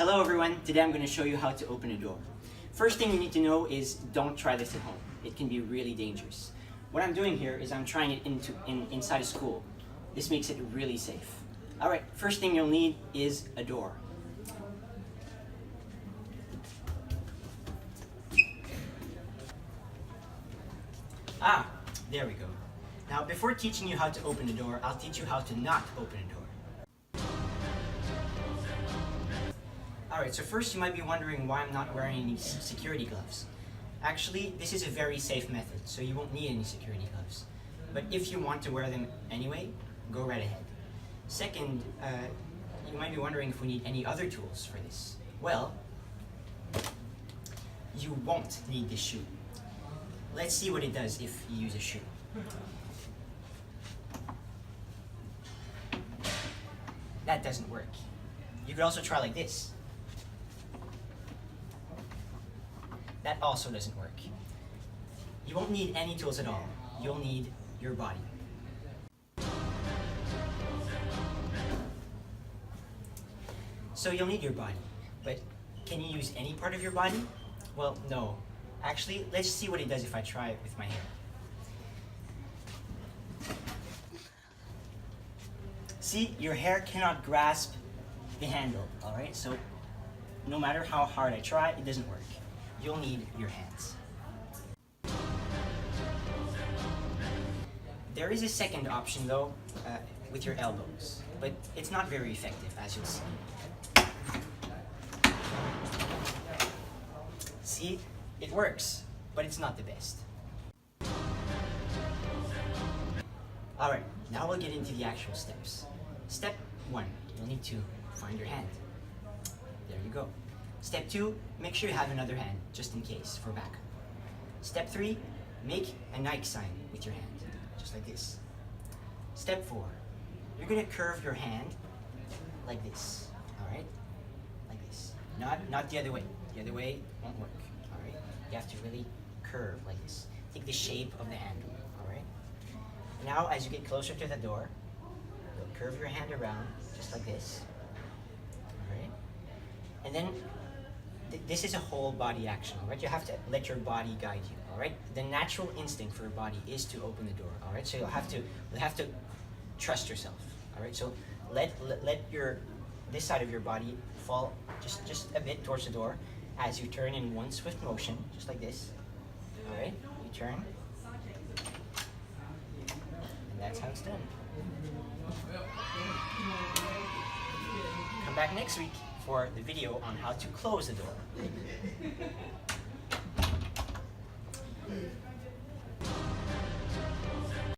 Hello everyone, today I'm going to show you how to open a door. First thing you need to know is don't try this at home. It can be really dangerous. What I'm doing here is I'm trying it inside a school. This makes it really safe. Alright, first thing you'll need is a door. Ah, there we go. Now before teaching you how to open the door, I'll teach you how to not open a door. Alright, so first you might be wondering why I'm not wearing any security gloves. Actually, this is a very safe method, so you won't need any security gloves. But if you want to wear them anyway, go right ahead. Second, you might be wondering if we need any other tools for this. Well, you won't need this shoe. Let's see what it does if you use a shoe. That doesn't work. You could also try like this. That also doesn't work. You won't need any tools at all. You'll need your body. So you'll need your body, but can you use any part of your body? Well, no. Actually, let's see what it does if I try it with my hair. See, your hair cannot grasp the handle, all right? So no matter how hard I try, it doesn't work. You'll need your hands. There is a second option though, with your elbows, but it's not very effective, as you'll see. See, it works, but it's not the best. Alright, now we'll get into the actual steps. Step 1, you'll need to find your hand. There you go. Step 2, make sure you have another hand, just in case, for backup. Step 3, make a Nike sign with your hand, just like this. Step 4, you're going to curve your hand like this, alright? Like this. Not the other way. The other way won't work, alright? You have to really curve like this. Take the shape of the handle, alright? Now, as you get closer to the door, you'll curve your hand around, just like this, alright? And then, this is a whole body action, alright? You have to let your body guide you, alright? The natural instinct for your body is to open the door, alright? So you'll have to trust yourself, alright? So let this side of your body fall just a bit towards the door as you turn in one swift motion, just like this, alright? You turn, and that's how it's done. Come back next week for the video on how to close the door.